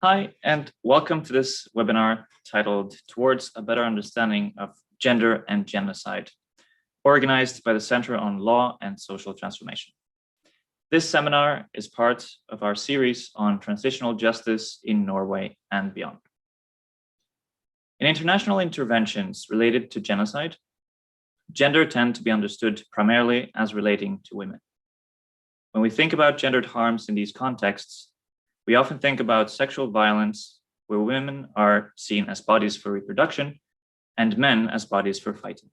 Hi, and welcome to this webinar titled Towards a Better Understanding of Gender and Genocide, organized by the Center on Law and Social Transformation. This seminar is part of our series on transitional justice in Norway and beyond. In international interventions related to genocide, gender tend to be understood primarily as relating to women. When we think about gendered harms in these contexts, we often think about sexual violence where women are seen as bodies for reproduction and men as bodies for fighting.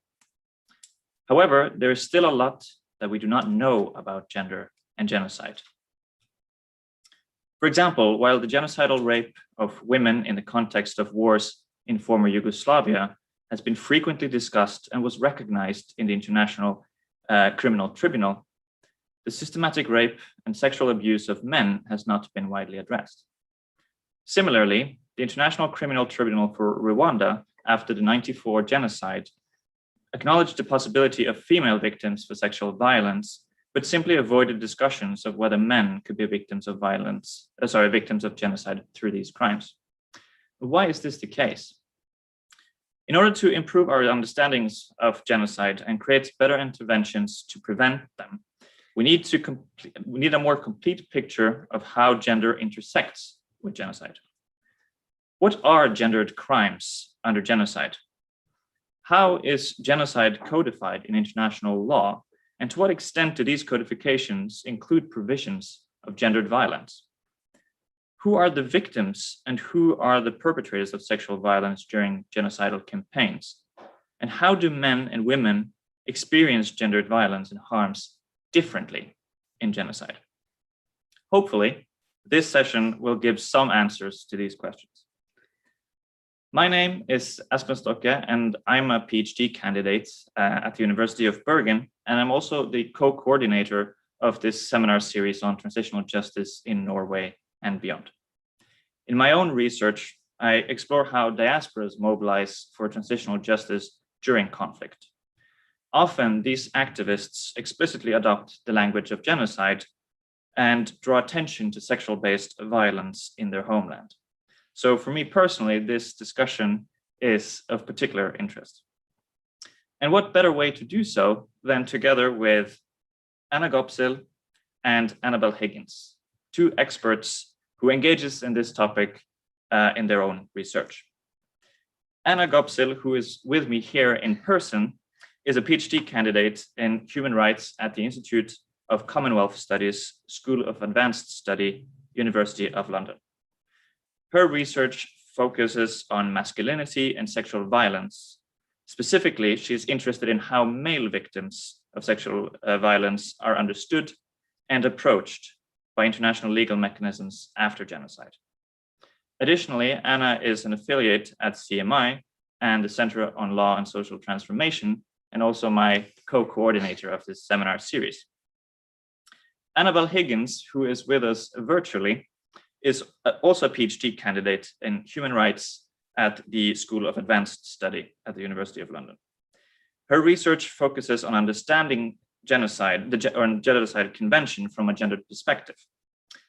However, there is still a lot that we do not know about gender and genocide. For example, while the genocidal rape of women in the context of wars in former Yugoslavia has been frequently discussed and was recognized in the International Criminal Tribunal, the systematic rape and sexual abuse of men has not been widely addressed. Similarly, the International Criminal Tribunal for Rwanda, after the 1994 genocide, acknowledged the possibility of female victims for sexual violence, but simply avoided discussions of whether men could be victims of victims of genocide through these crimes. Why is this the case? In order to improve our understandings of genocide and create better interventions to prevent them, we need a more complete picture of how gender intersects with genocide. What are gendered crimes under genocide? How is genocide codified in international law? And to what extent do these codifications include provisions of gendered violence? Who are the victims and who are the perpetrators of sexual violence during genocidal campaigns? And how do men and women experience gendered violence and harms differently in genocide? Hopefully, this session will give some answers to these questions. My name is Espen Stokke, and I'm a PhD candidate at the University of Bergen, and I'm also the co-coordinator of this seminar series on transitional justice in Norway and beyond. In my own research, I explore how diasporas mobilize for transitional justice during conflict. Often, these activists explicitly adopt the language of genocide and draw attention to sexual-based violence in their homeland. So for me personally, this discussion is of particular interest. And what better way to do so than together with Anna Gopsill and Annabel Higgins, two experts who engages in this topic in their own research. Anna Gopsill, who is with me here in person, is a PhD candidate in human rights at the Institute of Commonwealth Studies, School of Advanced Study, University of London. Her research focuses on masculinity and sexual violence. Specifically, she's interested in how male victims of sexual violence are understood and approached by international legal mechanisms after genocide. Additionally, Anna is an affiliate at CMI and the Center on Law and Social Transformation, and also my co-coordinator of this seminar series. Annabel Higgins, who is with us virtually, is also a PhD candidate in human rights at the School of Advanced Study at the University of London. Her research focuses on understanding genocide, the Genocide Convention from a gendered perspective.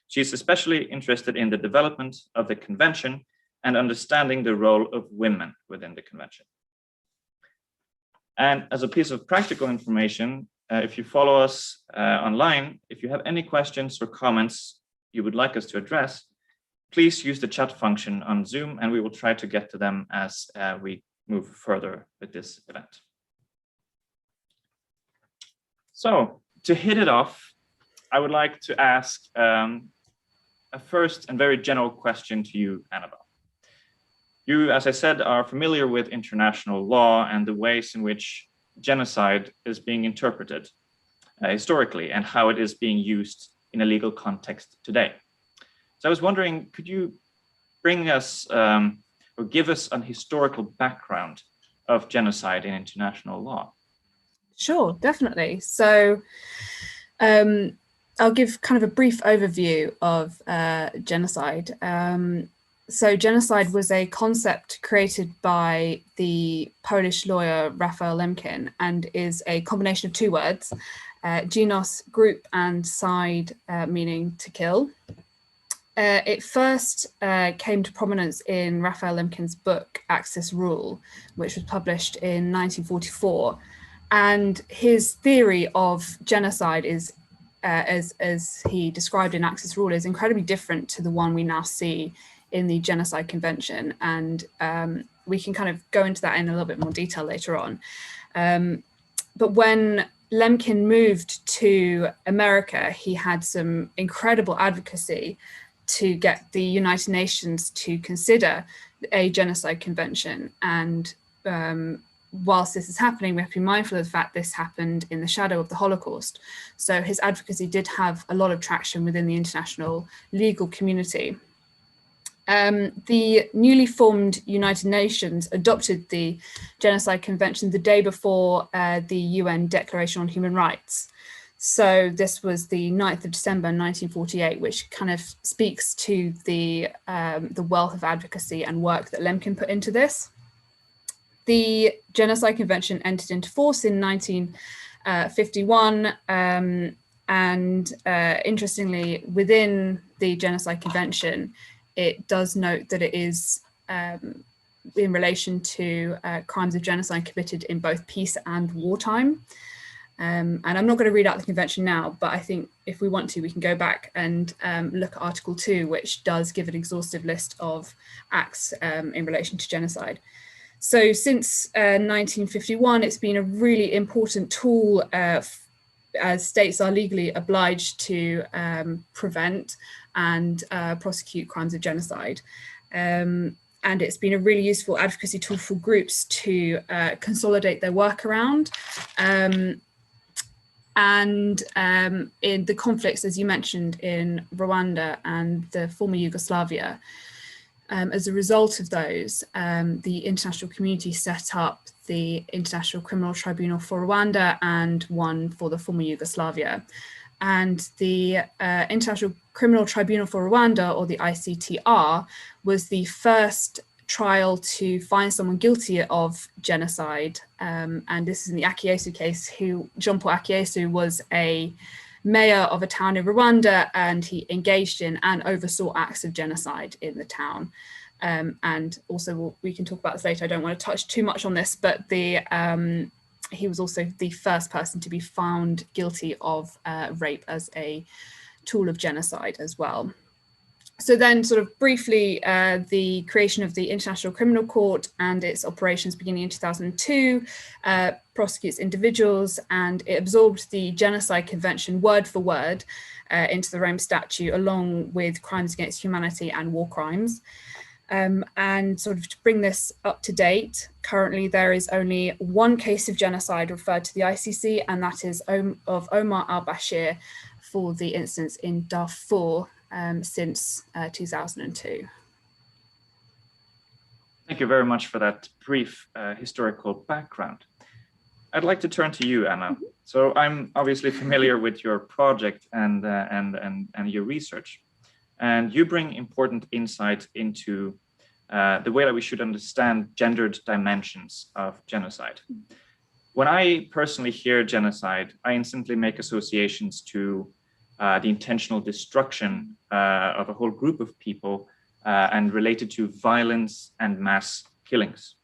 She's especially interested in the development of the convention and understanding the role of women within the convention. And as a piece of practical information, if you follow us online, if you have any questions or comments you would like us to address, please use the chat function on Zoom and we will try to get to them as we move further with this event. So to hit it off, I would like to ask a first and very general question to you, Annabel. You, as I said, are familiar with international law and the ways in which genocide is being interpreted historically and how it is being used in a legal context today. So I was wondering, could you bring us or give us an historical background of genocide in international law? Sure, definitely. So I'll give kind of a brief overview of genocide. So genocide was a concept created by the Polish lawyer Raphael Lemkin and is a combination of two words, genos, group, and side, meaning to kill. It first came to prominence in Raphael Lemkin's book, Axis Rule, which was published in 1944. And his theory of genocide is, as he described in Axis Rule, is incredibly different to the one we now see in the Genocide Convention. And we can kind of go into that in a little bit more detail later on. But when Lemkin moved to America, he had some incredible advocacy to get the United Nations to consider a genocide convention. And whilst this is happening, we have to be mindful of the fact this happened in the shadow of the Holocaust. So his advocacy did have a lot of traction within the international legal community. The newly formed United Nations adopted the Genocide Convention the day before the UN Declaration on Human Rights. So this was the 9th of December 1948, which kind of speaks to the wealth of advocacy and work that Lemkin put into this. The Genocide Convention entered into force in 1951, and interestingly, within the Genocide Convention, it does note that it is in relation to crimes of genocide committed in both peace and wartime. And I'm not going to read out the convention now, but I think if we want to, we can go back and look at Article 2, which does give an exhaustive list of acts in relation to genocide. So since 1951, it's been a really important tool as states are legally obliged to prevent and prosecute crimes of genocide. And it's been a really useful advocacy tool for groups to consolidate their work around. And in the conflicts, as you mentioned, in Rwanda and the former Yugoslavia, as a result of those, the international community set up the International Criminal Tribunal for Rwanda and one for the former Yugoslavia. And the International Criminal Tribunal for Rwanda, or the ICTR, was the first trial to find someone guilty of genocide. And this is in the Akiesu case, Jean Paul Akiesu was a mayor of a town in Rwanda, and he engaged in and oversaw acts of genocide in the town. And also, we can talk about this later. I don't want to touch too much on this, but he was also the first person to be found guilty of rape as a tool of genocide as well. So then, sort of briefly, the creation of the International Criminal Court and its operations beginning in 2002 prosecutes individuals, and it absorbed the Genocide Convention word for word into the Rome Statute, along with crimes against humanity and war crimes. And sort of to bring this up to date, currently there is only one case of genocide referred to the ICC, and that is of Omar al-Bashir for the incidents in Darfur since 2002. Thank you very much for that brief historical background. I'd like to turn to you, Anna. So I'm obviously familiar with your project and your research, and you bring important insight into the way that we should understand gendered dimensions of genocide. When I personally hear genocide, I instantly make associations to the intentional destruction of a whole group of people and related to violence and mass killings.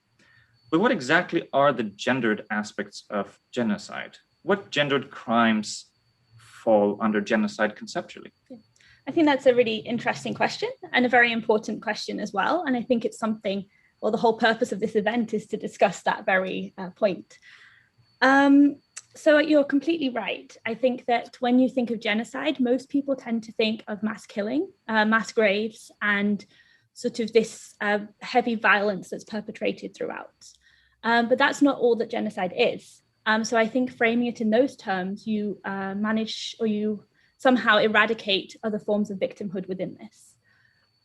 But what exactly are the gendered aspects of genocide? What gendered crimes fall under genocide conceptually? I think that's a really interesting question and a very important question as well. And I think it's something, well, the whole purpose of this event is to discuss that very point. So you're completely right. I think that when you think of genocide, most people tend to think of mass killing, mass graves, and sort of this heavy violence that's perpetrated throughout. But that's not all that genocide is. So I think framing it in those terms, you manage, or you somehow eradicate other forms of victimhood within this.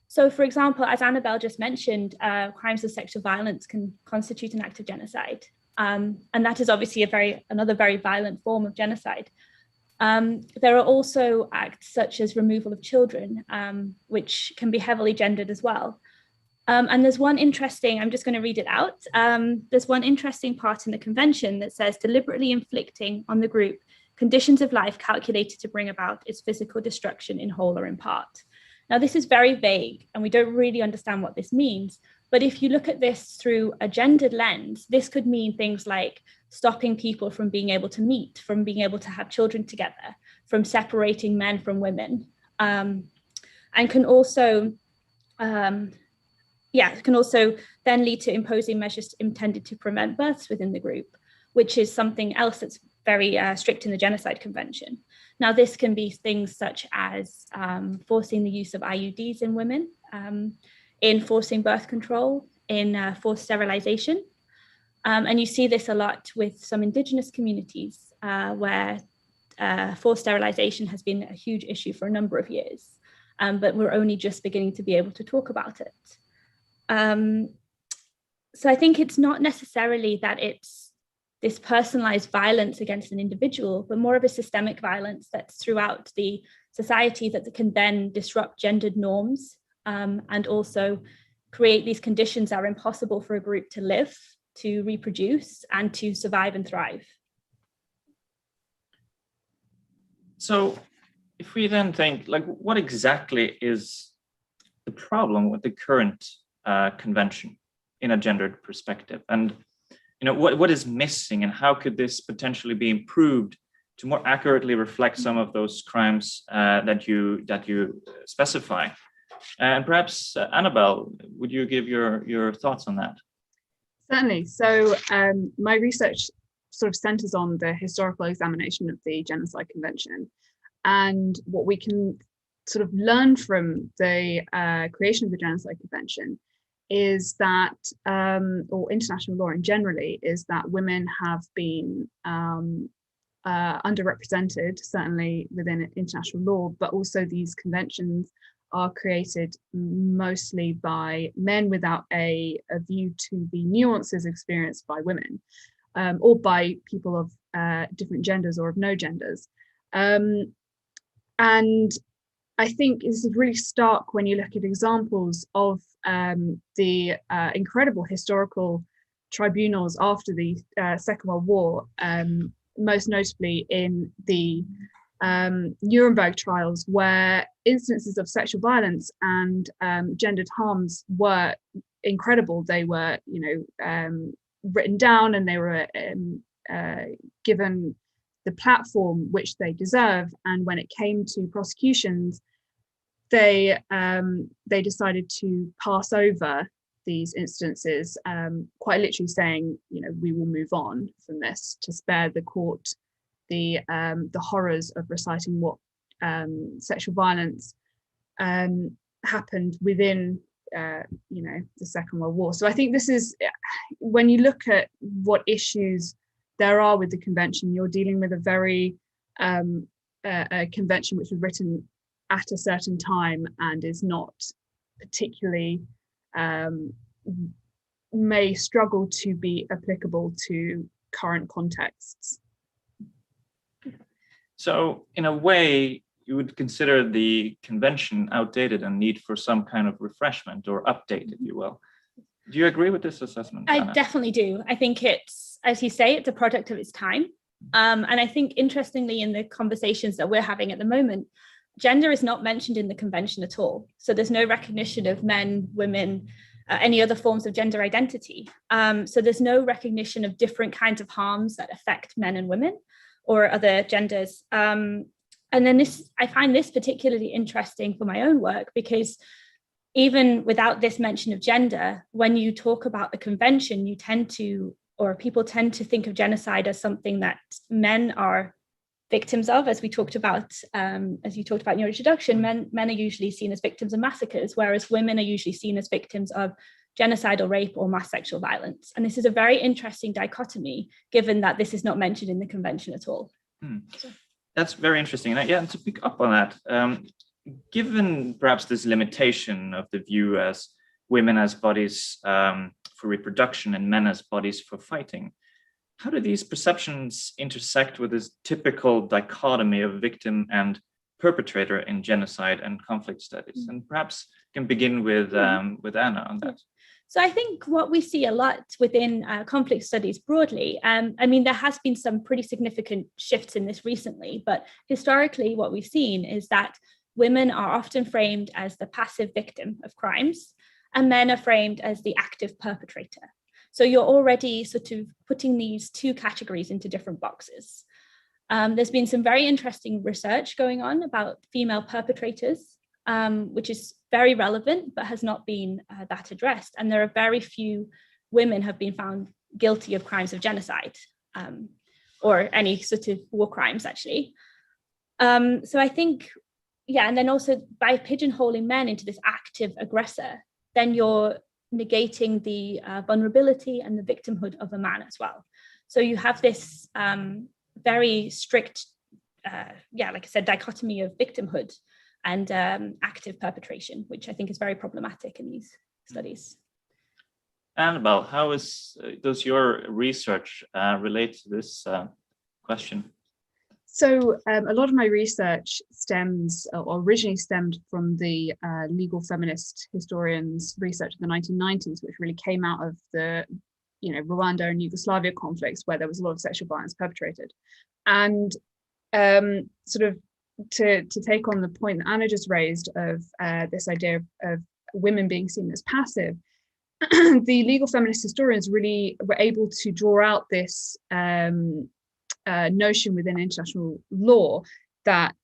So for example, as Annabel just mentioned, crimes of sexual violence can constitute an act of genocide. And that is obviously another very violent form of genocide. There are also acts such as removal of children, which can be heavily gendered as well. And there's one interesting, I'm just going to read it out. There's one interesting part in the convention that says deliberately inflicting on the group conditions of life calculated to bring about its physical destruction in whole or in part. Now, this is very vague and we don't really understand what this means. But if you look at this through a gendered lens, this could mean things like stopping people from being able to meet, from being able to have children together, from separating men from women, and can also then lead to imposing measures intended to prevent births within the group, which is something else that's very strict in the Genocide Convention. Now, this can be things such as forcing the use of IUDs in women, in forcing birth control, in forced sterilization. And you see this a lot with some Indigenous communities where forced sterilization has been a huge issue for a number of years, but we're only just beginning to be able to talk about it. So I think it's not necessarily that it's this personalized violence against an individual, but more of a systemic violence that's throughout the society that can then disrupt gendered norms, and also create these conditions that are impossible for a group to live, to reproduce, and to survive and thrive. So if we then think, like, what exactly is the problem with the current convention in a gendered perspective? And what is missing, and how could this potentially be improved to more accurately reflect some of those crimes that you specify? And perhaps, Annabel, would you give your thoughts on that? Certainly. So my research sort of centers on the historical examination of the Genocide Convention, and what we can sort of learn from the creation of the Genocide Convention is that, or international law in generally, is that women have been underrepresented, certainly within international law, but also these conventions are created mostly by men without a view to the nuances experienced by women, or by people of different genders or of no genders. And I think this is really stark when you look at examples of the incredible historical tribunals after the Second World War, most notably in the Nuremberg trials, where instances of sexual violence and gendered harms were incredible. They were, written down, and they were given the platform which they deserve. And when it came to prosecutions, they decided to pass over these instances, quite literally saying, we will move on from this, to spare the court the horrors of reciting what sexual violence happened within the Second World War. So I think this is, when you look at what issues there are with the convention, you're dealing with a very a convention which was written at a certain time and is not particularly may struggle to be applicable to current contexts. So in a way, you would consider the convention outdated and need for some kind of refreshment or update, if you will. Do you agree with this assessment, Anna? I definitely do. I think it's, as you say, it's a product of its time. And I think, interestingly, in the conversations that we're having at the moment, gender is not mentioned in the convention at all. So there's no recognition of men, women, any other forms of gender identity. So there's no recognition of different kinds of harms that affect men and women or other genders. And then I find this particularly interesting for my own work, because even without this mention of gender, when you talk about the convention, people tend to think of genocide as something that men are victims of, as you talked about in your introduction. Men are usually seen as victims of massacres, whereas women are usually seen as victims of genocidal rape or mass sexual violence. And this is a very interesting dichotomy, given that this is not mentioned in the convention at all. That's very interesting. And to pick up on that, given perhaps this limitation of the view as women as bodies for reproduction and men as bodies for fighting, how do these perceptions intersect with this typical dichotomy of victim and perpetrator in genocide and conflict studies? And perhaps you can begin with Anna on that. So I think what we see a lot within conflict studies broadly, there has been some pretty significant shifts in this recently, but historically what we've seen is that women are often framed as the passive victim of crimes, and men are framed as the active perpetrator. So you're already sort of putting these two categories into different boxes. There's been some very interesting research going on about female perpetrators, which is very relevant, but has not been that addressed. And there are very few women have been found guilty of crimes of genocide, or any sort of war crimes, actually. So I think, yeah, and then also by pigeonholing men into this active aggressor, then you're negating the vulnerability and the victimhood of a man as well. So you have this very strict, like I said, dichotomy of victimhood and active perpetration, which I think is very problematic in these studies. Annabel, how does your research relate to this question? So a lot of my research originally stemmed from the legal feminist historians' research in the 1990s, which really came out of the Rwanda and Yugoslavia conflicts, where there was a lot of sexual violence perpetrated. And sort of to take on the point that Anna just raised of this idea of women being seen as passive, the legal feminist historians really were able to draw out this notion within international law that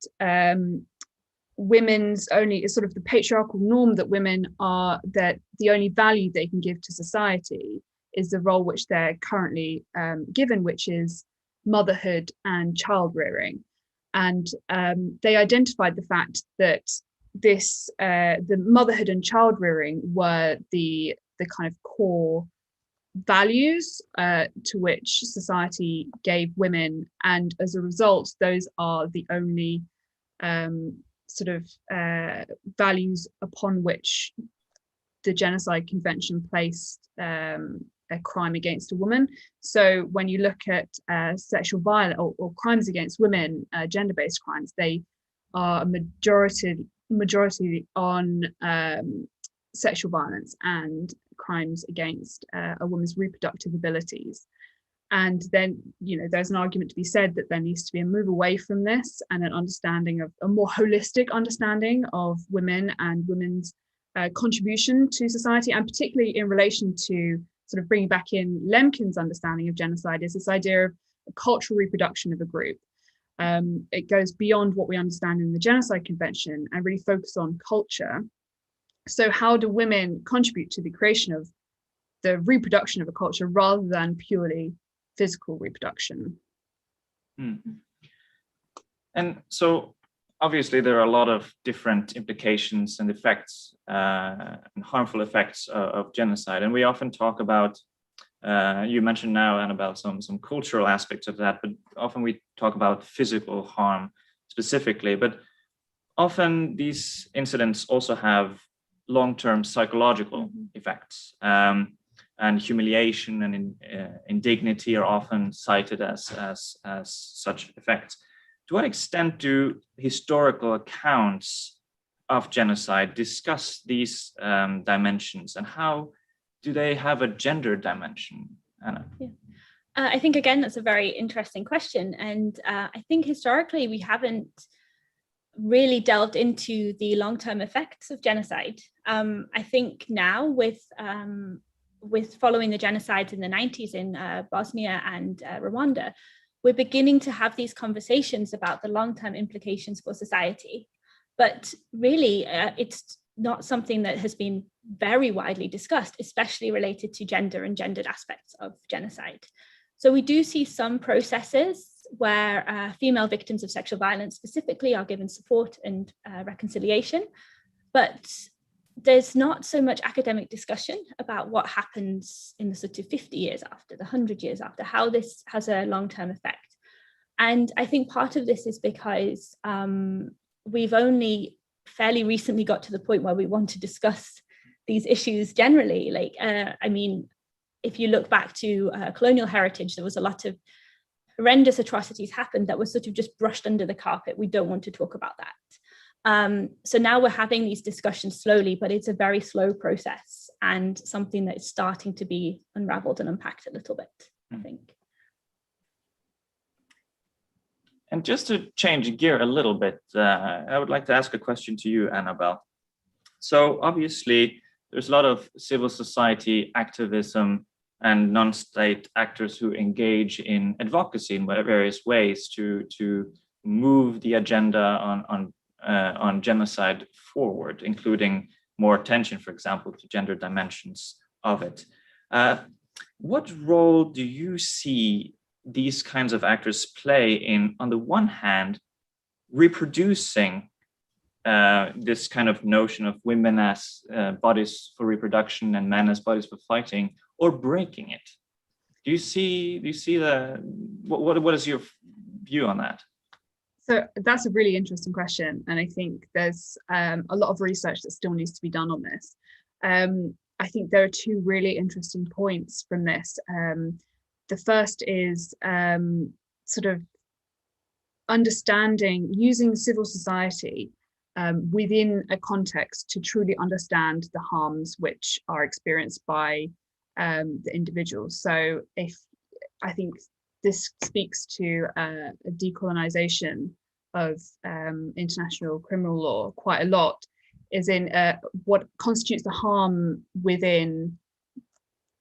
women's only is sort of the patriarchal norm that women are, that the only value they can give to society is the role which they're currently given, which is motherhood and child rearing. And they identified the fact that this the motherhood and child rearing were the kind of core values to which society gave women, and as a result those are the only sort of values upon which the Genocide Convention placed a crime against a woman. So when you look at sexual violence or crimes against women, gender-based crimes, they are a majority on sexual violence and crimes against a woman's reproductive abilities. And then, there's an argument to be said that there needs to be a move away from this and an understanding of a more holistic understanding of women and women's contribution to society, and particularly in relation to sort of bringing back in Lemkin's understanding of genocide, is this idea of a cultural reproduction of a group. It goes beyond what we understand in the Genocide Convention and really focus on culture. So how do women contribute to the creation of the reproduction of a culture rather than purely physical reproduction? And so obviously there are a lot of different implications and effects and harmful effects of genocide. And we often talk about, you mentioned now, Annabel, some cultural aspects of that, but often we talk about physical harm specifically. But often these incidents also have long-term psychological effects, and humiliation and indignity are often cited as such effects. To what extent do historical accounts of genocide discuss these dimensions, and how do they have a gender dimension, Anna? Yeah. I think, again, that's a very interesting question. And I think historically we haven't really delved into the long-term effects of genocide. I think now with following the genocides in the 90s in Bosnia and Rwanda, we're beginning to have these conversations about the long-term implications for society. But really, it's not something that has been very widely discussed, especially related to gender and gendered aspects of genocide. So we do see some processes where female victims of sexual violence specifically are given support and reconciliation, but there's not so much academic discussion about what happens in the sort of 50 years after, the 100 years after, how this has a long-term effect. And I think part of this is because we've only fairly recently got to the point where we want to discuss these issues generally. Like, I mean, if you look back to colonial heritage, there was a lot of horrendous atrocities happened that was sort of just brushed under the carpet. We don't want to talk about that. So now we're having these discussions slowly, but it's a very slow process and something that is starting to be unraveled and unpacked a little bit, I think. And just to change gear a little bit, I would like to ask a question to you, Annabel. So obviously, there's a lot of civil society activism and non-state actors who engage in advocacy in various ways to move the agenda on genocide forward, including more attention, for example, to gender dimensions of it. What role do you see these kinds of actors play in, on the one hand, reproducing this kind of notion of women as bodies for reproduction and men as bodies for fighting, or breaking it? Do you see what is your view on that? So that's a really interesting question, and I think there's a lot of research that still needs to be done on this. I think there are two really interesting points from this. The first is sort of understanding, using civil society within a context to truly understand the harms which are experienced by the individuals. So I think this speaks to a decolonization of international criminal law quite a lot, is in what constitutes the harm within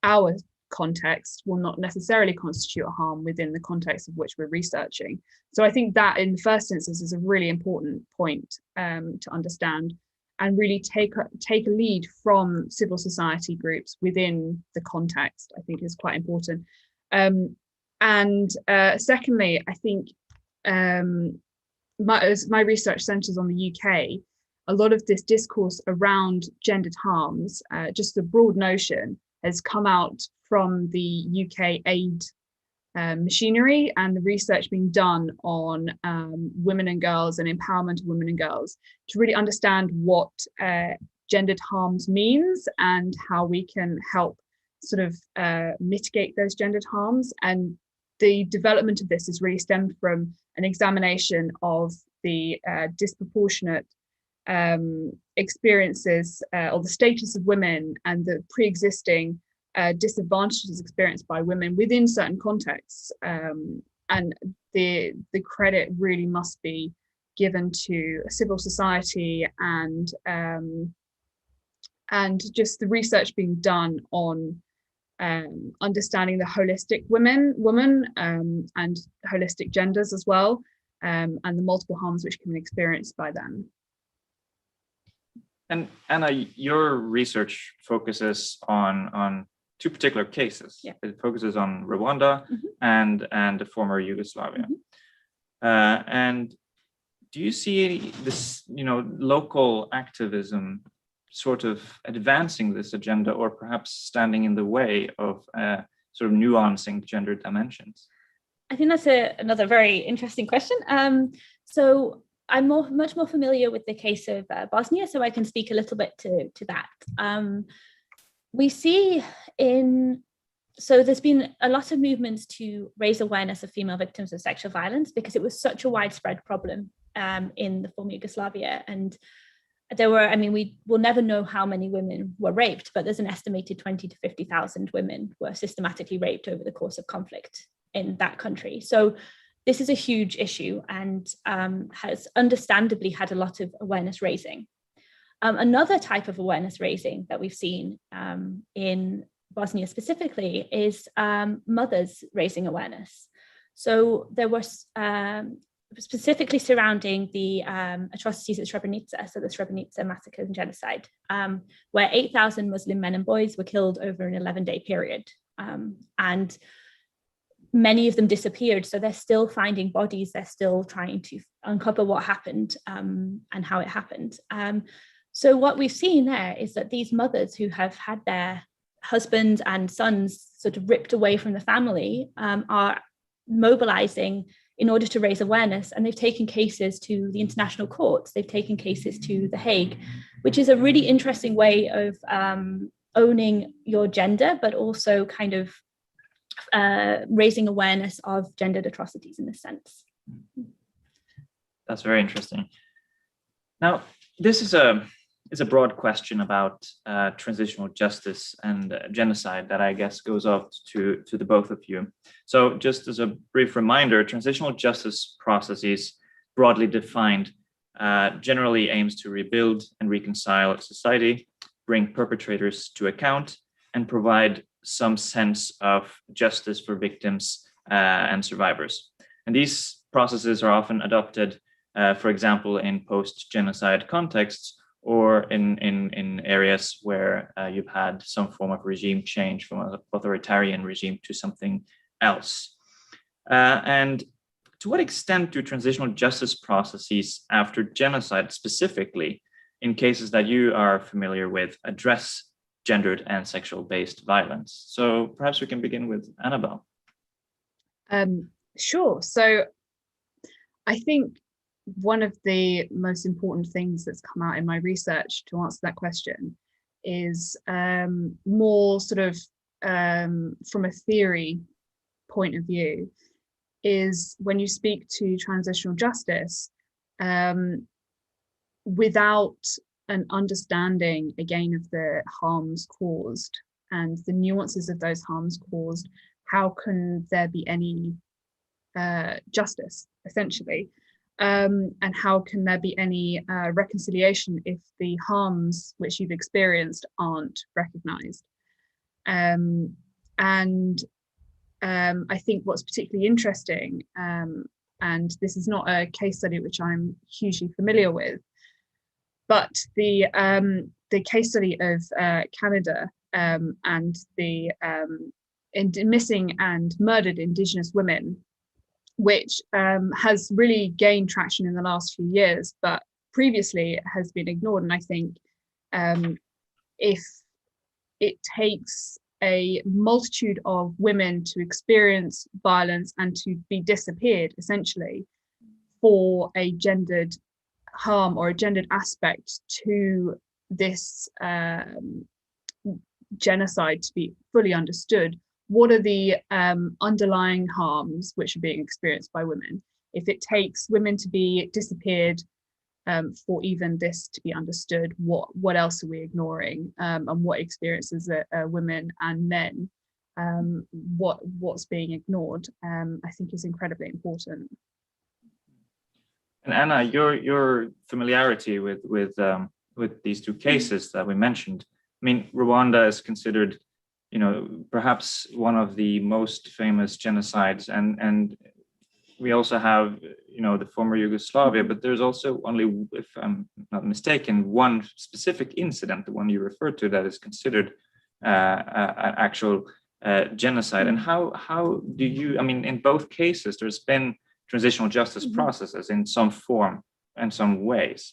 our context will not necessarily constitute a harm within the context of which we're researching. So I think that in the first instance is a really important point to understand, and really take a lead from civil society groups within the context, I think is quite important. And secondly, I think my research centres on the UK, a lot of this discourse around gendered harms, just the broad notion, has come out from the UK aid machinery and the research being done on women and girls and empowerment of women and girls, to really understand what gendered harms means and how we can help sort of mitigate those gendered harms. And the development of this has really stemmed from an examination of the disproportionate experiences or the status of women and the pre-existing disadvantages experienced by women within certain contexts, and the credit really must be given to civil society and just the research being done on understanding the holistic woman and holistic genders as well, and the multiple harms which can be experienced by them. And Anna, your research focuses on two particular cases. Yeah. It focuses on Rwanda and the former Yugoslavia. And do you see this, local activism sort of advancing this agenda, or perhaps standing in the way of sort of nuancing gender dimensions? I think that's another very interesting question. So I'm much more familiar with the case of Bosnia, so I can speak a little bit to that. We see so there's been a lot of movements to raise awareness of female victims of sexual violence, because it was such a widespread problem in the former Yugoslavia. And there were, we will never know how many women were raped, but there's an estimated 20 to 50,000 women were systematically raped over the course of conflict in that country. So this is a huge issue, and has understandably had a lot of awareness raising. Another type of awareness raising that we've seen in Bosnia specifically is mothers raising awareness. So there was specifically surrounding the atrocities at Srebrenica, so the Srebrenica massacre and genocide, where 8,000 Muslim men and boys were killed over an 11-day period. And many of them disappeared, so they're still finding bodies, they're still trying to uncover what happened and how it happened. So what we've seen there is that these mothers who have had their husbands and sons sort of ripped away from the family are mobilizing in order to raise awareness, and they've taken cases to the international courts, they've taken cases to The Hague, which is a really interesting way of owning your gender, but also kind of raising awareness of gendered atrocities in this sense. That's very interesting. Now, this is a is a broad question about transitional justice and genocide that I guess goes out to the both of you. So just as a brief reminder, transitional justice processes, broadly defined, generally aims to rebuild and reconcile society, bring perpetrators to account, and provide some sense of justice for victims and survivors. And these processes are often adopted, for example, in post-genocide contexts, or in areas where you've had some form of regime change from an authoritarian regime to something else. And to what extent do transitional justice processes after genocide, specifically in cases that you are familiar with, address gendered and sexual-based violence? So perhaps we can begin with Annabel. Sure. So I think one of the most important things that's come out in my research to answer that question is more sort of from a theory point of view, is when you speak to transitional justice, without an understanding, again, of the harms caused and the nuances of those harms caused, how can there be any justice, essentially? And how can there be any reconciliation if the harms which you've experienced aren't recognized? And I think what's particularly interesting, and this is not a case study which I'm hugely familiar with, but the case study of Canada and the missing and murdered Indigenous women, which has really gained traction in the last few years, but previously it has been ignored. And I think if it takes a multitude of women to experience violence and to be disappeared, essentially, for a gendered harm or a gendered aspect to this genocide to be fully understood, what are the underlying harms which are being experienced by women? If it takes women to be disappeared for even this to be understood, what else are we ignoring? And what experiences are women and men? What's being ignored? I think is incredibly important. And Anna, your familiarity with these two cases that we mentioned. I mean, Rwanda is considered, perhaps one of the most famous genocides, and we also have, the former Yugoslavia, but there's also only, if I'm not mistaken, one specific incident, the one you referred to, that is considered an actual genocide. And how do you, in both cases, there's been transitional justice processes in some form and some ways.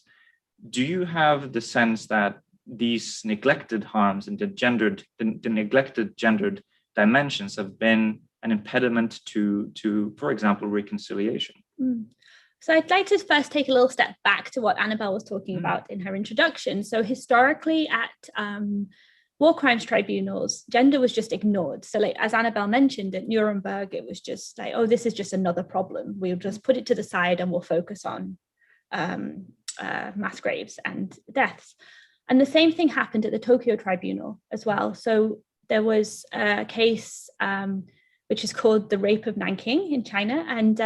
Do you have the sense that these neglected harms and the neglected gendered dimensions have been an impediment to, for example, reconciliation? So I'd like to first take a little step back to what Annabel was talking about in her introduction. So historically at war crimes tribunals, gender was just ignored. So like, as Annabel mentioned, at Nuremberg, it was just like, oh, this is just another problem. We'll just put it to the side and we'll focus on mass graves and deaths. And the same thing happened at the Tokyo Tribunal as well. So there was a case which is called the rape of Nanking in China. And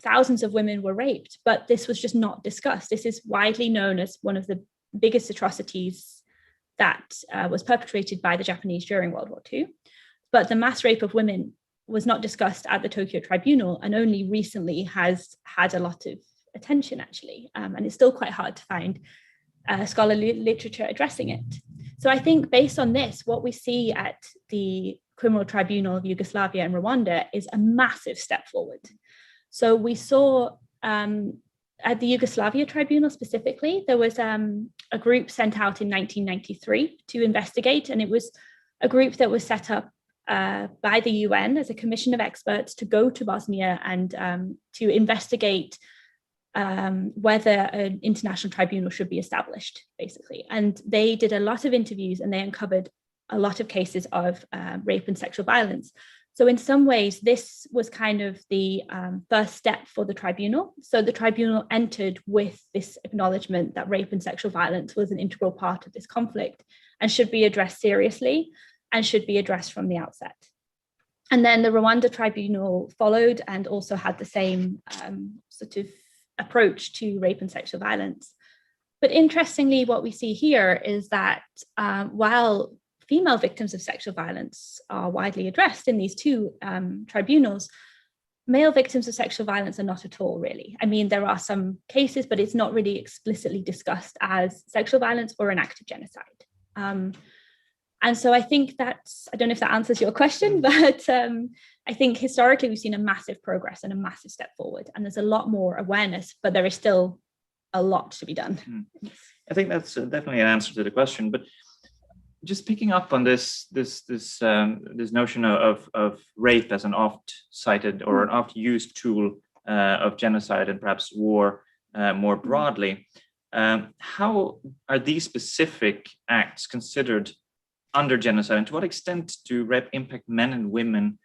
thousands of women were raped, but this was just not discussed. This is widely known as one of the biggest atrocities that was perpetrated by the Japanese during World War II. But the mass rape of women was not discussed at the Tokyo Tribunal and only recently has had a lot of attention, actually. And it's still quite hard to find scholarly literature addressing it. So I think based on this, what we see at the Criminal Tribunal of Yugoslavia and Rwanda is a massive step forward. So we saw at the Yugoslavia Tribunal specifically, there was a group sent out in 1993 to investigate, and it was a group that was set up by the UN as a commission of experts to go to Bosnia and to investigate whether an international tribunal should be established, basically. And they did a lot of interviews and they uncovered a lot of cases of rape and sexual violence. So in some ways, this was kind of the first step for the tribunal. So the tribunal entered with this acknowledgement that rape and sexual violence was an integral part of this conflict and should be addressed seriously and should be addressed from the outset. And then the Rwanda tribunal followed and also had the same sort of approach to rape and sexual violence. But interestingly, what we see here is that while female victims of sexual violence are widely addressed in these two tribunals, male victims of sexual violence are not at all, really. I mean, there are some cases, but it's not really explicitly discussed as sexual violence or an act of genocide. And so I think that's, I don't know if that answers your question, but I think historically we've seen a massive progress and a massive step forward, and there's a lot more awareness, but there is still a lot to be done. I think that's definitely an answer to the question, but just picking up on this notion of rape as an oft-cited or an oft-used tool of genocide and perhaps war more broadly, how are these specific acts considered under genocide, and to what extent do rape impact men and women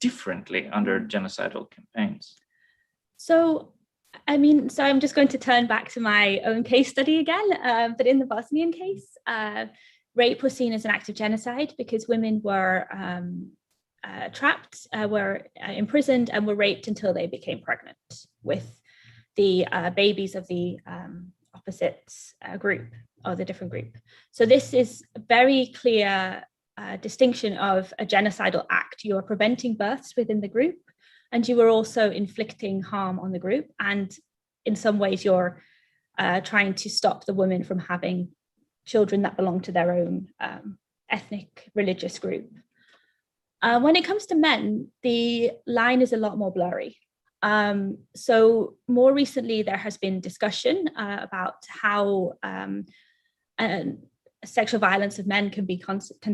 differently under genocidal campaigns? So I'm just going to turn back to my own case study again, but in the Bosnian case, rape was seen as an act of genocide because women were trapped, were imprisoned, and were raped until they became pregnant with the babies of the opposite group or the different group. So this is a very clear distinction of a genocidal act. You are preventing births within the group, and you are also inflicting harm on the group. And in some ways, you're trying to stop the women from having children that belong to their own ethnic, religious group. When it comes to men, the line is a lot more blurry. So more recently, there has been discussion about how sexual violence of men can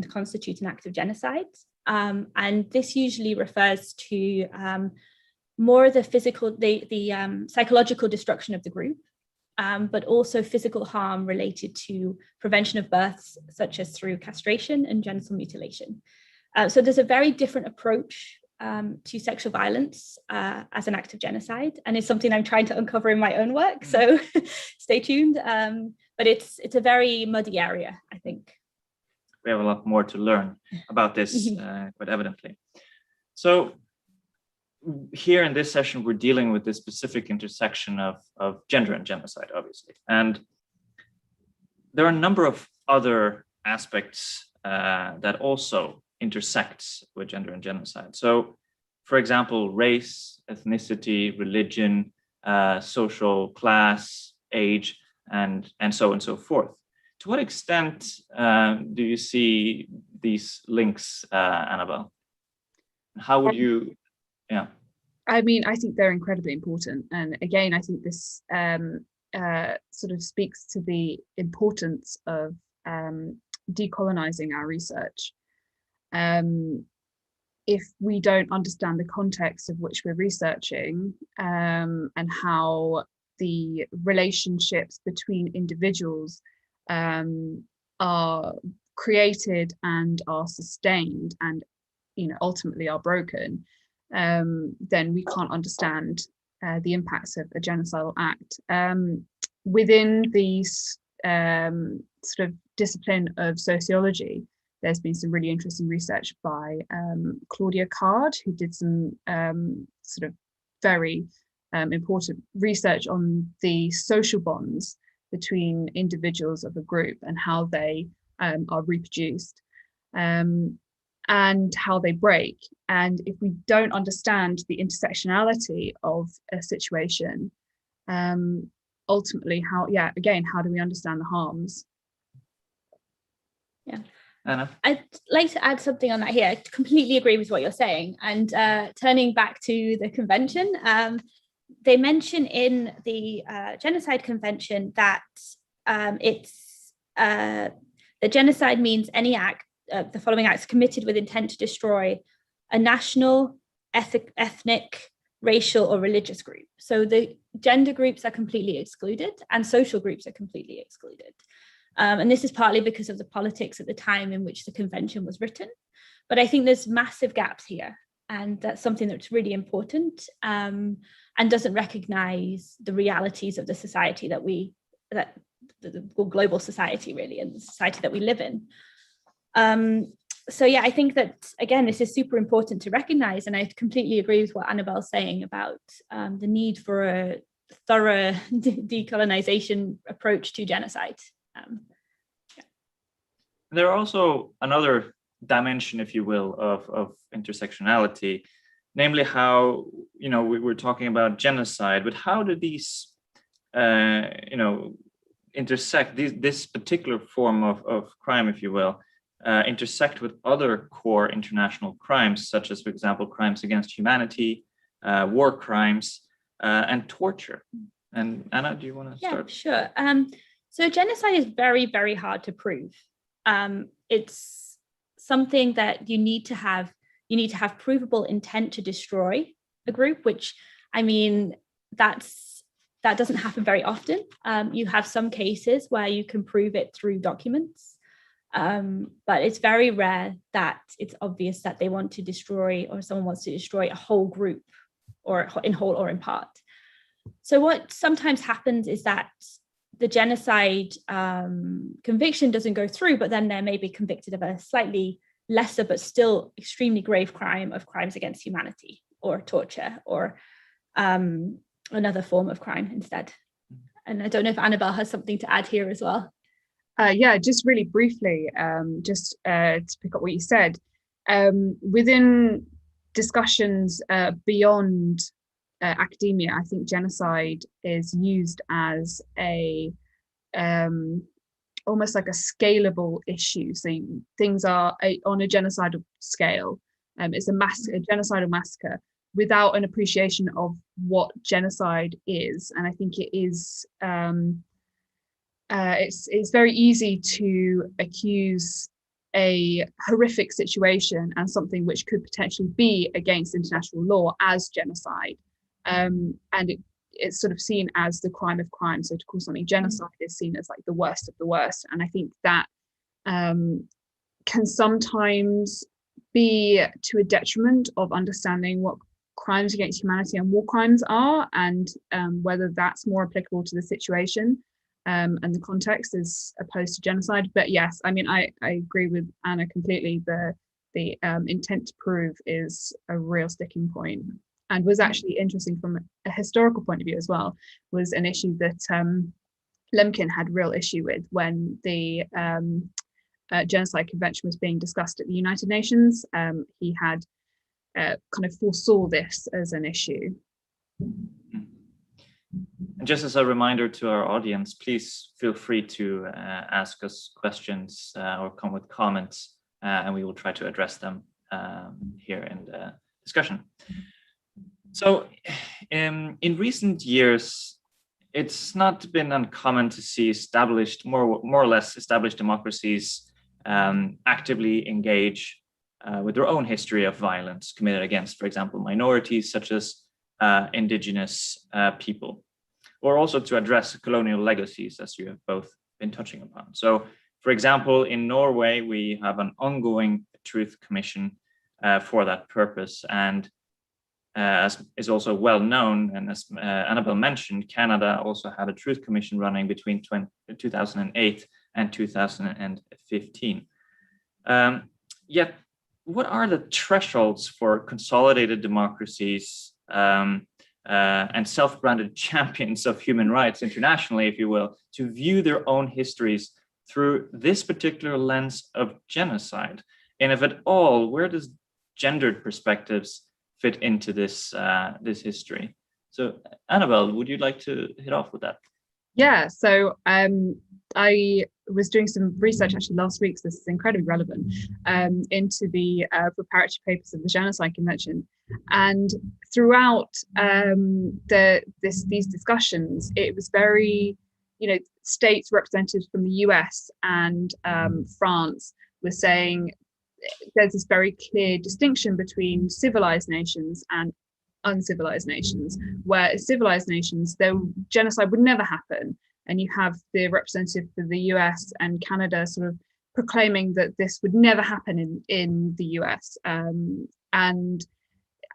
constitute an act of genocide. And this usually refers to more the physical, the psychological destruction of the group, but also physical harm related to prevention of births, such as through castration and genital mutilation. So there's a very different approach to sexual violence as an act of genocide, and it's something I'm trying to uncover in my own work. So stay tuned. But it's a very muddy area, I think. We have a lot more to learn about this, quite evidently. So here in this session, we're dealing with this specific intersection of gender and genocide, obviously. And there are a number of other aspects that also intersects with gender and genocide. So, for example, race, ethnicity, religion, social class, age, and so on and so forth. To what extent do you see these links, Annabel? How would you, I mean, I think they're incredibly important. And again, I think this sort of speaks to the importance of decolonizing our research. If we don't understand the context of which we're researching and how the relationships between individuals are created and are sustained and ultimately are broken, then we can't understand the impacts of a genocidal act. Within the sort of discipline of sociology, there's been some really interesting research by Claudia Card, who did some sort of very important research on the social bonds between individuals of a group and how they are reproduced and how they break. And if we don't understand the intersectionality of a situation, ultimately, how do we understand the harms? Yeah. Anna? I'd like to add something on that here. I completely agree with what you're saying. And turning back to the convention, they mention in the Genocide Convention that the genocide means any act, the following acts committed with intent to destroy a national, ethnic, racial, or religious group. So the gender groups are completely excluded and social groups are completely excluded. And this is partly because of the politics at the time in which the convention was written. But I think there's massive gaps here. And that's something that's really important, and doesn't recognize the realities of the society the global society really, and the society that we live in. So yeah, I think that, again, this is super important to recognize. And I completely agree with what Annabel's saying about the need for a thorough decolonization approach to genocide. Yeah. There are also another dimension, if you will, of intersectionality, namely how, we were talking about genocide, but how do these, intersect, this particular form of crime, if you will, intersect with other core international crimes, such as, for example, crimes against humanity, war crimes, and torture? And Anna, do you want to start? Yeah, sure. So genocide is very, very hard to prove. It's something that you need to have provable intent to destroy a group, which, I mean, that doesn't happen very often. You have some cases where you can prove it through documents, but it's very rare that it's obvious that they want to destroy, or someone wants to destroy a whole group, or in whole or in part. So what sometimes happens is that the genocide conviction doesn't go through, but then they may be convicted of a slightly lesser but still extremely grave crime of crimes against humanity, or torture, or another form of crime instead. And I don't know if Annabel has something to add here as well. Yeah, just really briefly, to pick up what you said, within discussions beyond academia, I think genocide is used as a almost like a scalable issue. So things are on a genocidal scale. It's a genocidal massacre without an appreciation of what genocide is. And I think it is it's very easy to accuse a horrific situation and something which could potentially be against international law as genocide. And it's sort of seen as the crime of crimes. So to call something genocide is seen as like the worst of the worst. And I think that can sometimes be to a detriment of understanding what crimes against humanity and war crimes are, and whether that's more applicable to the situation and the context as opposed to genocide. But yes, I mean, I agree with Anna completely. The intent to prove is a real sticking point, and was actually interesting from a historical point of view as well. Was an issue that Lemkin had real issue with when the Genocide Convention was being discussed at the United Nations. He had kind of foresaw this as an issue. And just as a reminder to our audience, please feel free to ask us questions or come with comments, and we will try to address them here in the discussion. So in recent years, it's not been uncommon to see established, more or less established democracies actively engage with their own history of violence committed against, for example, minorities such as indigenous people, or also to address colonial legacies, as you have both been touching upon. So, for example, in Norway, we have an ongoing truth commission for that purpose. And as is also well known, and as Annabel mentioned, Canada also had a truth commission running between 2008 and 2015. Yet, what are the thresholds for consolidated democracies and self-branded champions of human rights internationally, if you will, to view their own histories through this particular lens of genocide? And if at all, where does gendered perspectives fit into this history? So Annabel, would you like to hit off with that? Yeah, so I was doing some research actually last week, so this is incredibly relevant, into the preparatory papers of the Genocide Convention. And throughout these discussions, it was very, states represented from the US and France were saying there's this very clear distinction between civilized nations and uncivilized nations, where civilized nations, genocide would never happen. and you have the representative for the US and Canada sort of proclaiming that this would never happen in the US. And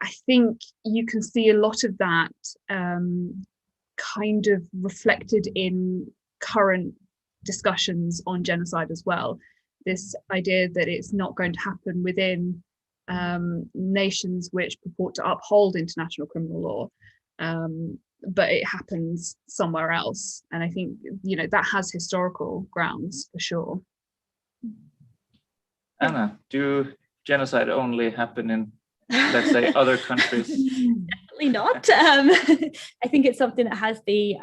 I think you can see a lot of that kind of reflected in current discussions on genocide as well. This idea that it's not going to happen within nations which purport to uphold international criminal law, but it happens somewhere else. And I think, you know, that has historical grounds for sure. Anna, do genocide only happen in, let's say, other countries? Definitely not. I think it's something that has the,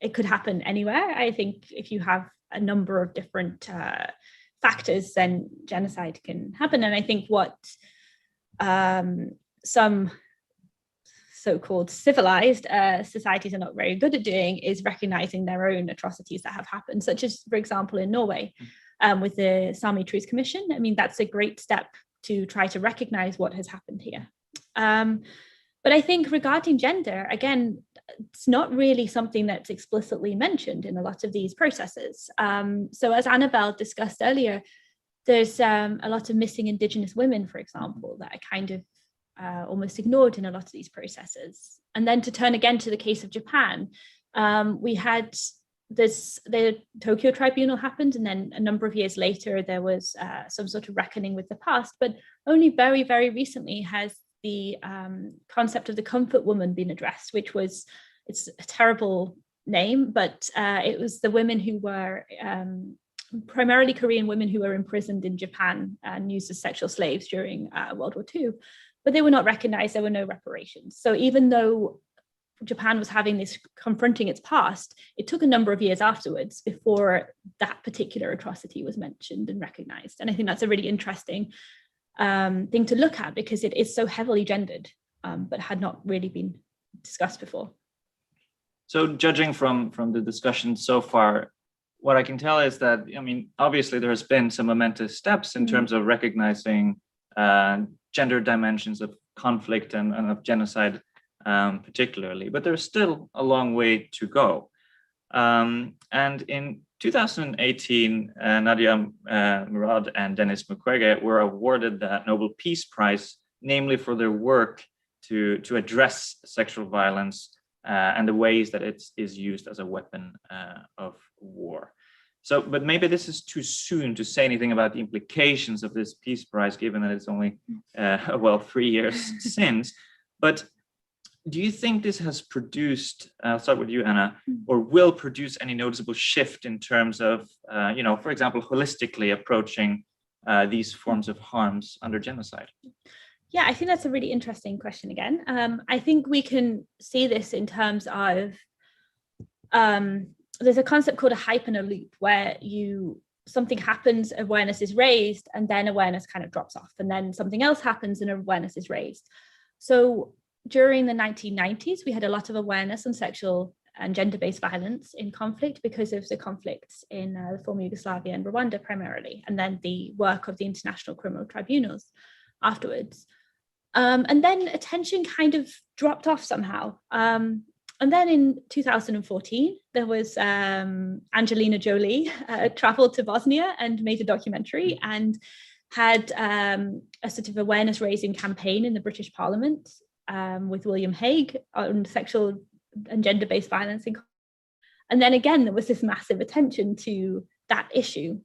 it could happen anywhere. I think if you have a number of different factors, then genocide can happen. And I think what some so-called civilized societies are not very good at doing is recognizing their own atrocities that have happened, such as, for example, in Norway with the Sami Truth Commission. I mean, that's a great step to try to recognize what has happened here. But I think regarding gender, again, it's not really something that's explicitly mentioned in a lot of these processes. So as Annabel discussed earlier, there's a lot of missing Indigenous women, for example, that are kind of almost ignored in a lot of these processes. And then to turn again to the case of Japan, we had the Tokyo Tribunal happened, and then a number of years later, there was some sort of reckoning with the past, but only very, very recently has the concept of the comfort woman been addressed, which was, it's a terrible name, but it was the women who were primarily Korean women who were imprisoned in Japan and used as sexual slaves during World War II, but they were not recognized, there were no reparations. So even though Japan was having this, confronting its past, it took a number of years afterwards before that particular atrocity was mentioned and recognized. And I think that's a really interesting thing to look at, because it is so heavily gendered, but had not really been discussed before. So judging from the discussion so far, what I can tell is that, I mean, obviously there has been some momentous steps in terms of recognizing gender dimensions of conflict and of genocide particularly, but there's still a long way to go. And in 2018, Nadia, Murad, and Dennis Mcgregor were awarded the Nobel Peace Prize, namely for their work to address sexual violence and the ways that it is used as a weapon of war. So, but maybe this is too soon to say anything about the implications of this Peace Prize, given that it's only, 3 years since. But do you think this has produced, I'll start with you, Anna, or will produce any noticeable shift in terms of, for example, holistically approaching these forms of harms under genocide? Yeah, I think that's a really interesting question again. I think we can see this in terms of, there's a concept called a hype and a loop, where something happens, awareness is raised, and then awareness kind of drops off, and then something else happens and awareness is raised. So during the 1990s, we had a lot of awareness on sexual and gender-based violence in conflict because of the conflicts in the former Yugoslavia and Rwanda primarily, and then the work of the international criminal tribunals afterwards. And then attention kind of dropped off somehow. And then in 2014, there was Angelina Jolie traveled to Bosnia and made a documentary and had a sort of awareness raising campaign in the British Parliament with William Hague on sexual and gender-based violence. And then again, there was this massive attention to that issue.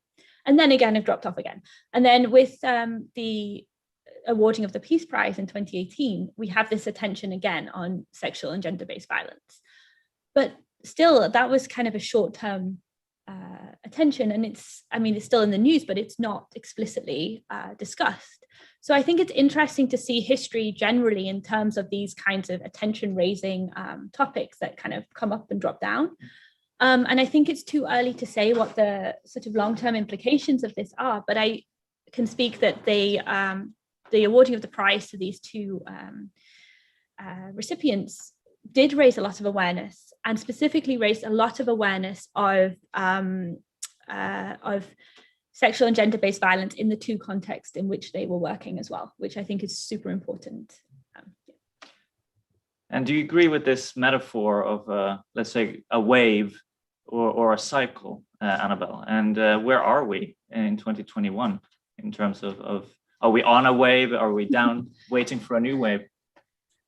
And then again, it dropped off again. And then with the awarding of the Peace Prize in 2018, we have this attention again on sexual and gender-based violence. But still, that was kind of a short-term attention. And it's still in the news, but it's not explicitly discussed. So I think it's interesting to see history generally in terms of these kinds of attention-raising topics that kind of come up and drop down. And I think it's too early to say what the sort of long-term implications of this are, but I can speak that the awarding of the prize to these two recipients did raise a lot of awareness, and specifically raised a lot of awareness of sexual and gender-based violence in the two contexts in which they were working as well, which I think is super important. And do you agree with this metaphor of, let's say, a wave or a cycle, Annabel? And where are we in 2021 in terms of are we on a wave? Are we down, waiting for a new wave?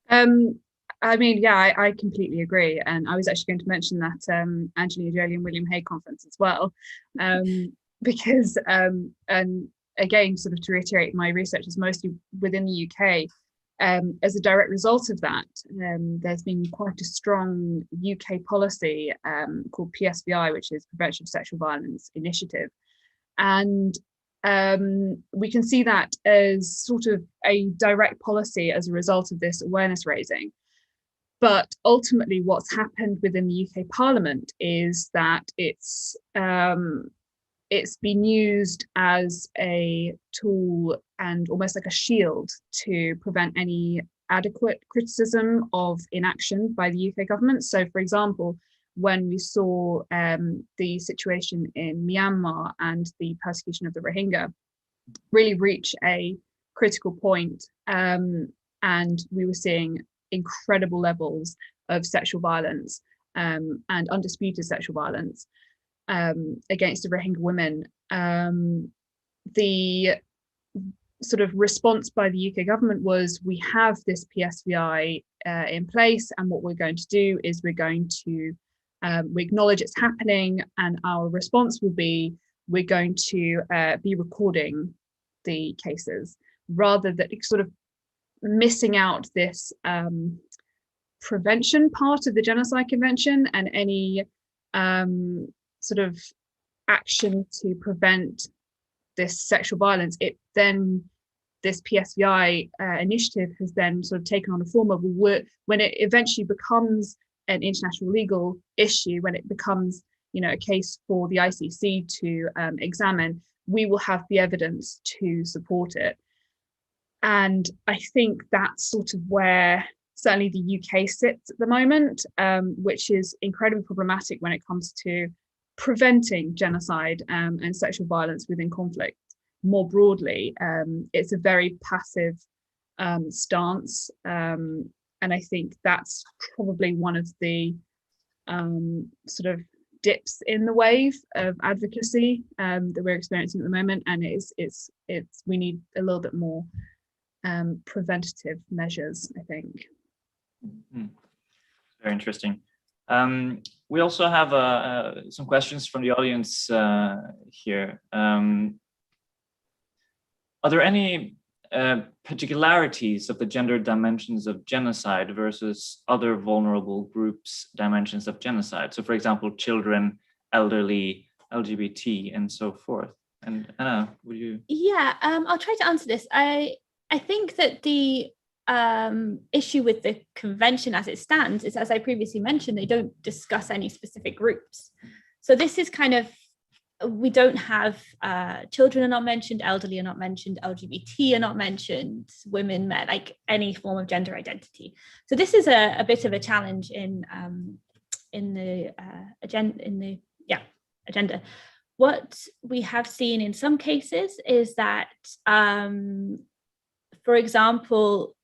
I mean, yeah, I completely agree. And I was actually going to mention that Angelina Jolie and William Hague conference as well, because, and again, sort of to reiterate, my research is mostly within the UK. As a direct result of that, there's been quite a strong UK policy called PSVI, which is Prevention of Sexual Violence Initiative. And we can see that as sort of a direct policy as a result of this awareness raising. But ultimately, what's happened within the UK Parliament is that it's been used as a tool and almost like a shield to prevent any adequate criticism of inaction by the UK government. So, for example, when we saw the situation in Myanmar and the persecution of the Rohingya really reach a critical point, and we were seeing incredible levels of sexual violence and undisputed sexual violence against the Rohingya women, the sort of response by the UK government was, we have this PSVI in place, and what we're going to do is we're going to we acknowledge it's happening, and our response will be, we're going to be recording the cases, rather than sort of missing out this prevention part of the Genocide Convention and any sort of action to prevent this sexual violence. This PSVI initiative has then sort of taken on a form of work when it eventually becomes an international legal issue, when it becomes, a case for the ICC to examine, we will have the evidence to support it. And I think that's sort of where certainly the UK sits at the moment, which is incredibly problematic when it comes to preventing genocide and sexual violence within conflict. More broadly, it's a very passive stance, and I think that's probably one of the sort of dips in the wave of advocacy that we're experiencing at the moment, and it's we need a little bit more preventative measures, I think. Mm-hmm. Very interesting. We also have some questions from the audience here. Are there any particularities of the gender dimensions of genocide versus other vulnerable groups' dimensions of genocide? So, for example, children, elderly, LGBT, and so forth. And Anna, would you? Yeah, I'll try to answer this. I think that the issue with the convention as it stands is, as I previously mentioned, they don't discuss any specific groups. So this is kind of, we don't have children are not mentioned, elderly are not mentioned, LGBT are not mentioned, women, men, like any form of gender identity. So this is a bit of a challenge in the agenda. What we have seen in some cases is that, for example,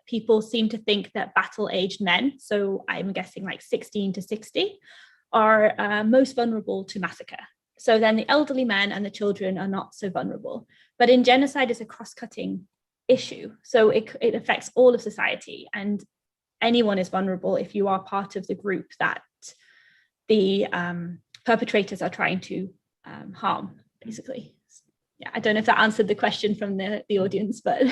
people seem to think that battle-aged men, so I'm guessing like 16 to 60, are most vulnerable to massacre. So then the elderly men and the children are not so vulnerable. But in genocide, it's a cross-cutting issue. So it affects all of society, and anyone is vulnerable if you are part of the group that the perpetrators are trying to harm, basically. Yeah, I don't know if that answered the question from the audience, but.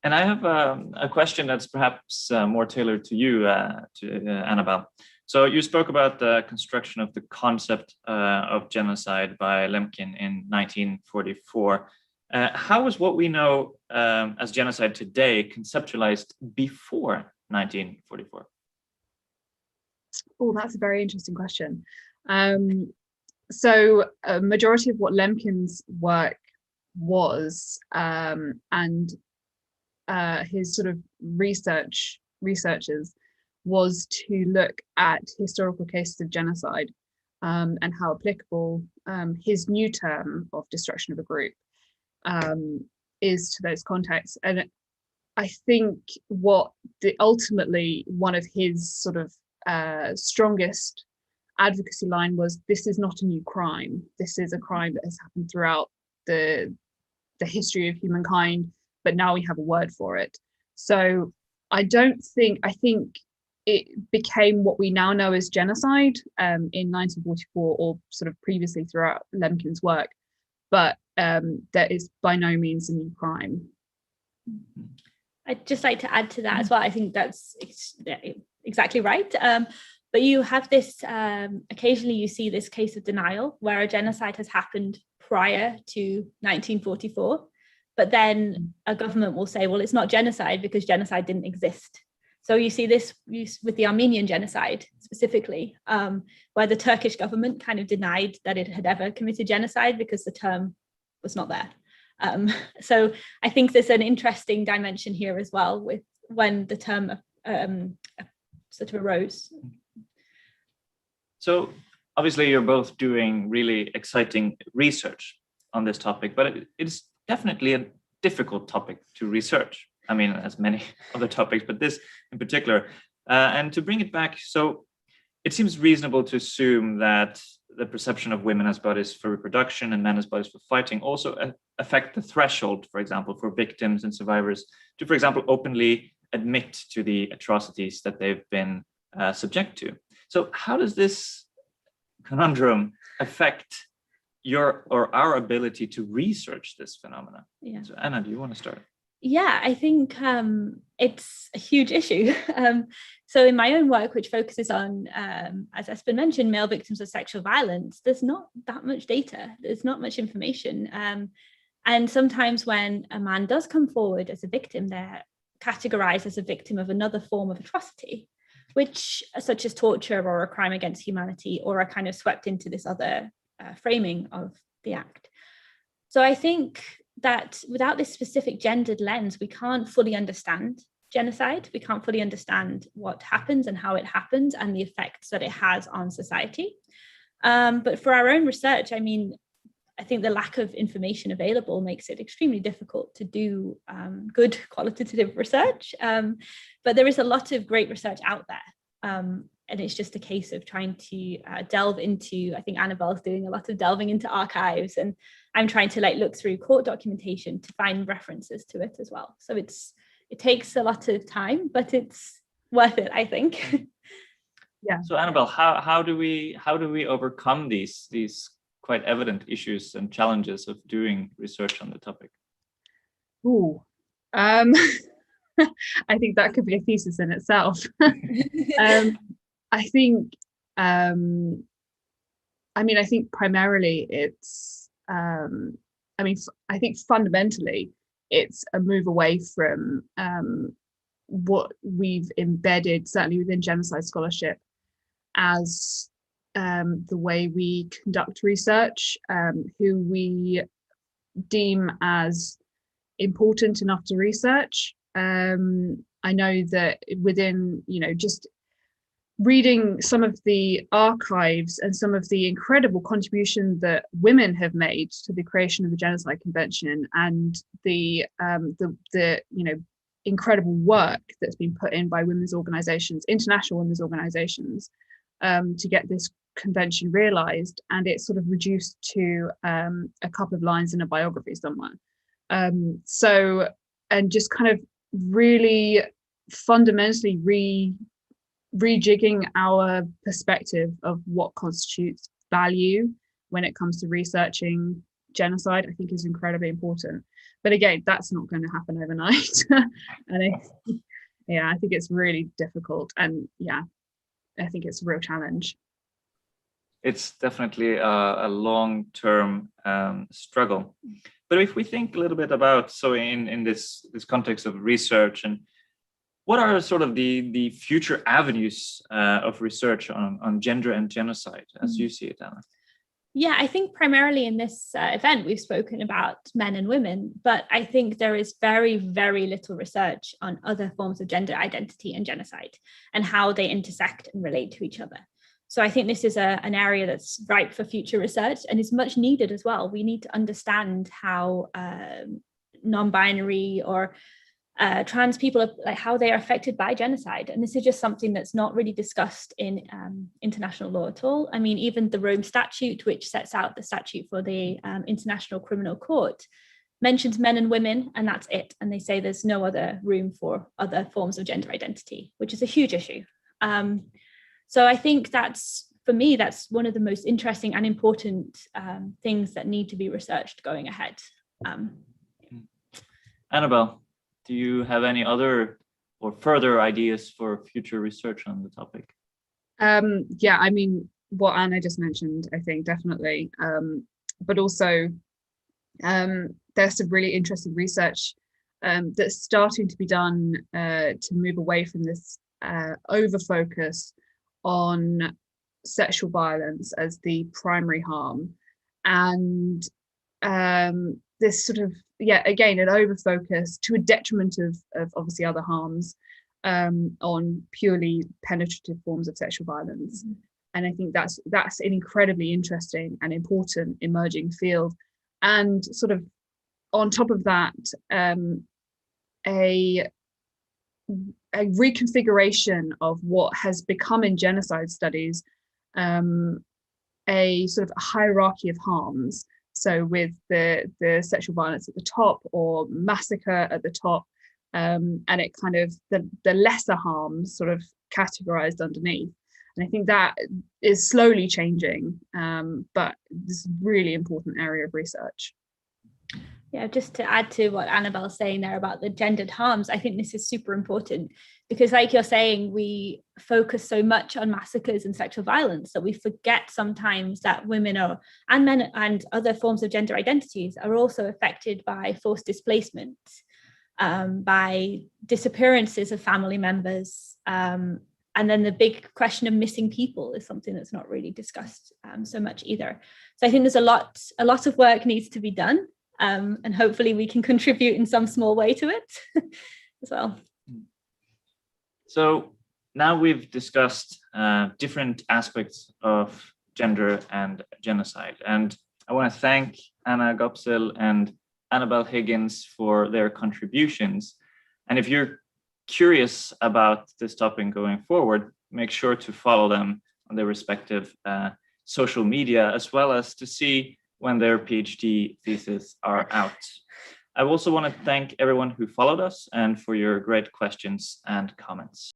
And I have a question that's perhaps more tailored to you, Annabel. So you spoke about the construction of the concept of genocide by Lemkin in 1944. How was what we know as genocide today conceptualized before 1944? Oh, that's a very interesting question. So a majority of what Lemkin's work was, and his sort of researchers, was to look at historical cases of genocide and how applicable his new term of destruction of a group is to those contexts. And I think ultimately one of his sort of strongest advocacy line was, this is not a new crime. This is a crime that has happened throughout the history of humankind, but now we have a word for it. So I think it became what we now know as genocide in 1944, or sort of previously throughout Lemkin's work, but that is by no means a new crime. I'd just like to add to that as well. I think that's exactly right. But you have this, occasionally you see this case of denial where a genocide has happened prior to 1944, but then a government will say, well, it's not genocide because genocide didn't exist. So you see this with the Armenian genocide specifically, where the Turkish government kind of denied that it had ever committed genocide because the term was not there. So I think there's an interesting dimension here as well with when the term sort of arose. So obviously you're both doing really exciting research on this topic, but it's definitely a difficult topic to research. I mean, as many other topics, but this in particular. And to bring it back, so it seems reasonable to assume that the perception of women as bodies for reproduction and men as bodies for fighting also affect the threshold, for example, for victims and survivors to, for example, openly admit to the atrocities that they've been subject to. So how does this conundrum affect your or our ability to research this phenomena? Yeah. So Anna, do you want to start? Yeah, I think it's a huge issue. So in my own work, which focuses on, as Espen mentioned, male victims of sexual violence, there's not that much data. There's not much information. And sometimes when a man does come forward as a victim, they're categorized as a victim of another form of atrocity, which, such as torture or a crime against humanity, or are kind of swept into this other framing of the act. So I think that without this specific gendered lens, we can't fully understand genocide. We can't fully understand what happens and how it happens and the effects that it has on society. But for our own research, I mean, I think the lack of information available makes it extremely difficult to do good qualitative research. But there is a lot of great research out there. And it's just a case of trying to delve into, I think Annabel's doing a lot of delving into archives, and I'm trying to look through court documentation to find references to it as well. So it takes a lot of time, but it's worth it, I think. Yeah. So Annabel, how do we overcome these quite evident issues and challenges of doing research on the topic? Ooh. I think that could be a thesis in itself. I think primarily it's I think fundamentally it's a move away from what we've embedded, certainly within genocide scholarship, as the way we conduct research, who we deem as important enough to research. I know that within, just reading some of the archives and some of the incredible contribution that women have made to the creation of the Genocide Convention, and the incredible work that's been put in by women's organizations, international women's organizations, to get this convention realized, and it's sort of reduced to a couple of lines in a biography somewhere. And just kind of really fundamentally rejigging our perspective of what constitutes value when it comes to researching genocide, I think is incredibly important. But again, that's not going to happen overnight. And I think it's really difficult. And I think it's a real challenge. It's definitely a long-term struggle. But if we think a little bit about, so in this context of research, and what are sort of the future avenues of research on gender and genocide, as you see it, Anna? Yeah, I think primarily in this event, we've spoken about men and women, but I think there is very, very little research on other forms of gender identity and genocide and how they intersect and relate to each other. So I think this is an area that's ripe for future research and is much needed as well. We need to understand how non-binary or trans people, like how they are affected by genocide. And this is just something that's not really discussed in international law at all. I mean, even the Rome Statute, which sets out the statute for the International Criminal Court, mentions men and women, and that's it. And they say there's no other room for other forms of gender identity, which is a huge issue. So I think for me, that's one of the most interesting and important things that need to be researched going ahead. Annabel, do you have any other or further ideas for future research on the topic? Yeah, I mean, what Anna just mentioned, I think definitely, but also there's some really interesting research that's starting to be done to move away from this over-focus on sexual violence as the primary harm, and this sort of, yeah, again, an over-focus to a detriment of obviously other harms on purely penetrative forms of sexual violence. Mm-hmm. And I think that's an incredibly interesting and important emerging field. And sort of on top of that, a reconfiguration of what has become in genocide studies a sort of a hierarchy of harms. So with the sexual violence at the top, or massacre at the top, and it kind of the lesser harms sort of categorized underneath. And I think that is slowly changing, but this is a really important area of research. Yeah, just to add to what Annabel's saying there about the gendered harms, I think this is super important because, like you're saying, we focus so much on massacres and sexual violence that we forget sometimes that women and men and other forms of gender identities are also affected by forced displacement, by disappearances of family members. And then the big question of missing people is something that's not really discussed so much either. So I think there's a lot of work needs to be done. And hopefully we can contribute in some small way to it as well. So now we've discussed different aspects of gender and genocide. And I want to thank Anna Gopsill and Annabel Higgins for their contributions. And if you're curious about this topic going forward, make sure to follow them on their respective social media, as well as to see when their PhD theses are out. I also want to thank everyone who followed us and for your great questions and comments.